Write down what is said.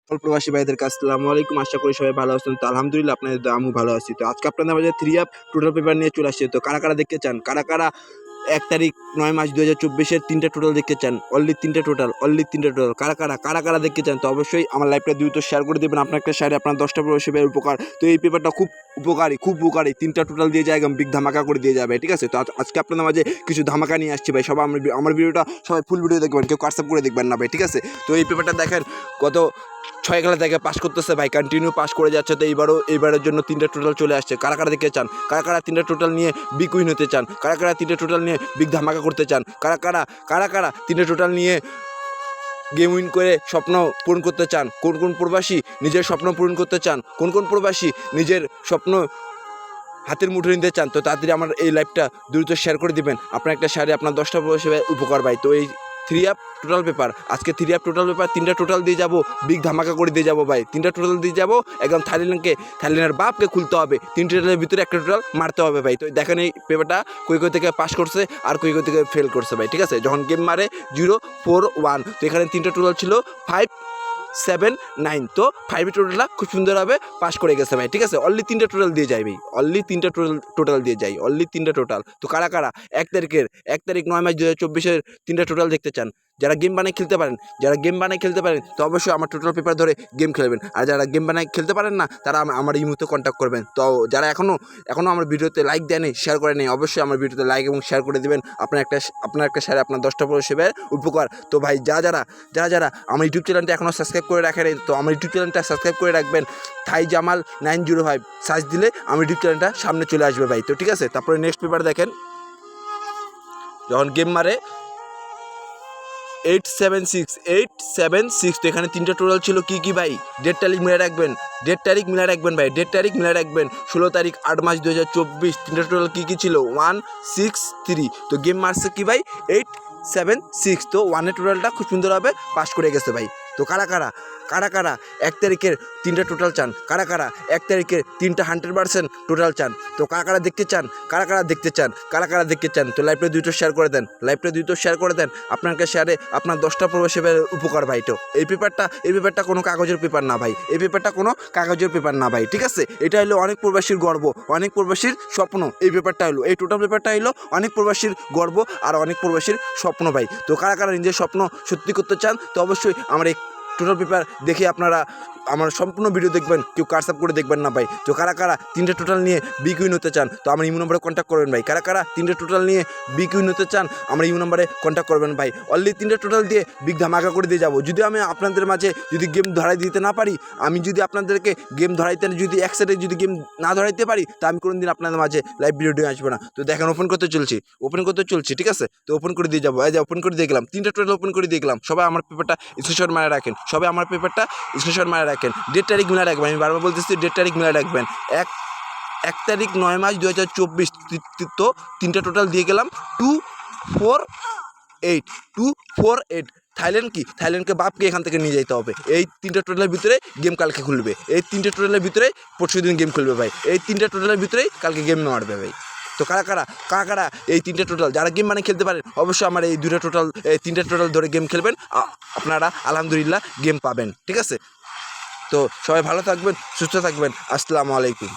প্রবাসী ভাইদেরকে আসসালামু আলাইকুম। আশা করি সবাই ভালো আছেন। তো আলহামদুলিল্লাহ আপনাদের দোয়ায় আমিও ভালো আছি। তো আজকে আপনাদের মাঝে 3 অ্যাপ টোটাল পেপার নিয়ে চলে আসছি। তো কারা দেখতে চান? কারা ১ তারিখ ৯ মাস ২০২৪ এর ৩টা টোটাল দেখতে চান? অনলি 3টা টোটাল, কারা দেখতে চান? তো অবশ্যই আমার লাইভটা দ্রুত শেয়ার করে দেবেন। আপনার একটা শেয়ারে আপনার 10টা প্রবাসী ভাইয়ের উপকার। তো এই পেপারটা খুব উপকারী। 3টা টোটাল দিয়ে যায়, একদম বিগ ধামাকা করে দিয়ে যাবে। ঠিক আছে? তো আজকে আপনাদের মাঝে কিছু ধামাকা নিয়ে আসছি ভাই। সবাই আমার ভিডিওটা সবাই ফুল ভিডিও দেখবেন, কেউ হোয়াটসঅ্যাপ করে দেখবেন না ভাই। ঠিক আছে? তো এই পেপারটা দেখেন কত 6 খেলা থেকে পাস করতেছে ভাই, কন্টিনিউ পাস করে যাচ্ছে। তো এইবারের জন্য 3টা টোটাল চলে আসছে। কারা দেখতে চান? কারা 3টা টোটাল নিয়ে বিগ উইন হতে চান? কারা 3টা টোটাল নিয়ে বিগ ধামাকা করতে চান? কারা 3টা টোটাল নিয়ে গেম উইন করে স্বপ্ন পূরণ করতে চান? কোন প্রবাসী নিজের স্বপ্ন পূরণ করতে চান? কোন প্রবাসী নিজের স্বপ্ন হাতের মুঠো নিতে চান? তো তাড়াতাড়ি আমার এই লাইভটা দ্রুত শেয়ার করে দিবেন। আপনার একটা শেয়ারে আপনার 10টা প্রবাসী উপকার ভাই। তো এই 3 অ্যাপ টোটাল পেপার, আজকে 3 অ্যাপ টোটাল পেপার 3টা টোটাল দিয়ে যাবো, বিগ ধামাকা করে দিয়ে যাবো ভাই। 3টা টোটাল দিয়ে যাবো, একদম থাইল্যান্ডের বাপকে খুলতে হবে। 3টা টোটালের ভিতরে একটা টোটাল মারতে হবে ভাই। তো দেখেন এই পেপারটা কই থেকে পাস করছে আর কই থেকে ফেল করছে ভাই। ঠিক আছে? যখন গেম মারে 0, 4, 1। তো এখানে 3টা টোটাল ছিল 5, 7, 9। তো 5 টোটালটা খুব সুন্দরভাবে পাস করে গেছে ভাই। ঠিক আছে? অনলি 3টা টোটাল দিয়ে যায় ভাই, অনলি 3টা টোটাল দিয়ে যায়, অনলি 3টা টোটাল। তো কারা 1 তারিখ 9 মাস 2024 এর 3টা টোটাল দেখতে চান? যারা গেম বানায় খেলতে পারেন, তো অবশ্যই আমার টোটাল পেপার ধরে গেম খেলবেন। আর যারা গেম বানায় খেলতে পারেন না, তারা আমার এই মুহূর্তে কন্ট্যাক্ট করবেন। তো যারা এখনও আমার ভিডিওতে লাইক দেয়নি, শেয়ার করে নেই, অবশ্যই আমার ভিডিওতে লাইক এবং শেয়ার করে দেবেন। আপনার একটা শেয়ারে আপনার 10টা প্রবাসীর উপকার। তো ভাই যারা আমার ইউটিউব চ্যানেলটা এখনও সাবস্ক্রাইব করে রাখেন, তো আমার ইউটিউব চ্যানেলটা সাবস্ক্রাইব করে রাখবেন। থাই জামাল 905 সার্চ দিলে আমার ইউটিউব চ্যানেলটা সামনে চলে আসবে ভাই। তো ঠিক আছে? তারপরে নেক্সট পেপার দেখেন, যখন গেম মারে 876। তো এখানে 3টা টোটাল ছিল কি ভাই? ডেট তারিখ মিলে রাখবেন ভাই, 16 তারিখ 8 মাস 2024। 3টা টোটাল কি ছিল? 163। তো গেম মারছে কি ভাই? 876। তো 1-এর টোটালটা খুব সুন্দরভাবে পাস করে গেছে ভাই। তো কারা 1 তারিখের 3টা টোটাল চান? কারা 1 তারিখের 3টা 100% টোটাল চান? তো কারা দেখতে চান? তো লাইভটা দ্রুত শেয়ার করে দেন। আপনাকে শেয়ারে আপনার 10টা প্রবাসী উপকার ভাই। তো এই পেপারটা কোনো কাগজের পেপার না ভাই, ঠিক আছে? এটা হলো অনেক প্রবাসীর গর্ব, অনেক প্রবাসীর স্বপ্ন। এই টোটাল পেপারটা হলো অনেক প্রবাসীর গর্ব আর অনেক প্রবাসীর স্বপ্ন ভাই। তো কারা নিজের স্বপ্ন সত্যি করতে চান? তো অবশ্যই আমার এই টোটাল পেপার দেখে আপনারা আমার সম্পূর্ণ ভিডিও দেখবেন, কেউ হোয়াটসঅ্যাপ করে দেখবেন না ভাই। তো কারা 3টা টোটাল নিয়ে বিগ উইন হতে চান? তো আমার ইমো নম্বরে কন্ট্যাক্ট করবেন ভাই। কারা 3টা টোটাল নিয়ে বিগ উইন হতে চান? আমার ইমো নম্বরে কন্ট্যাক্ট করবেন ভাই। অনলি 3টা টোটাল দিয়ে বিগ ধামাকা করে দিয়ে যাবো। যদি আমি আপনাদের মাঝে যদি গেম ধরাই দিতে না পারি, আমি যদি আপনাদেরকে গেম ধরাইতে যদি এক সাইডে যদি গেম না ধরাইতে পারি, তা আমি কোনোদিন আপনাদের মাঝে লাইভ ভিডিও আসবো না। তো দেখেন ওপেন করতে চলছি। ঠিক আছে? তো ওপেন করে দিয়ে যাবো। ওপেন করে দিয়ে গেলাম, 3টা টোটাল ওপেন করে দিয়ে গেলাম। সবাই আমার পেপারটা স্ক্রিনশট মারা রাখেন, ডেট তারিখ মিলা রাখবেন। আমি বারবার বলতেছি, ডেট তারিখ মিলা রাখবেন। 1 তারিখ 9 মাস 2024। তো 3টা টোটাল দিয়ে গেলাম 248। থাইল্যান্ডকে বাপকে এখান থেকে নিয়ে যেতে হবে। এই 3টা টোটালের ভিতরে গেম কালকে খুলবে, এই 3টা টোটালের ভিতরে পরশুদিন গেম খুলবে ভাই, এই 3টা টোটালের ভিতরেই কালকে গেম মারবে ভাই। তো কারা এই 3টা টোটাল যারা গেম মানে খেলতে পারেন, অবশ্যই আমার এই 3টা টোটাল ধরে গেম খেলবেন। আপনারা আলহামদুলিল্লাহ গেম পাবেন। ঠিক আছে? তো সবাই ভালো থাকবেন, সুস্থ থাকবেন। আসসালামু আলাইকুম।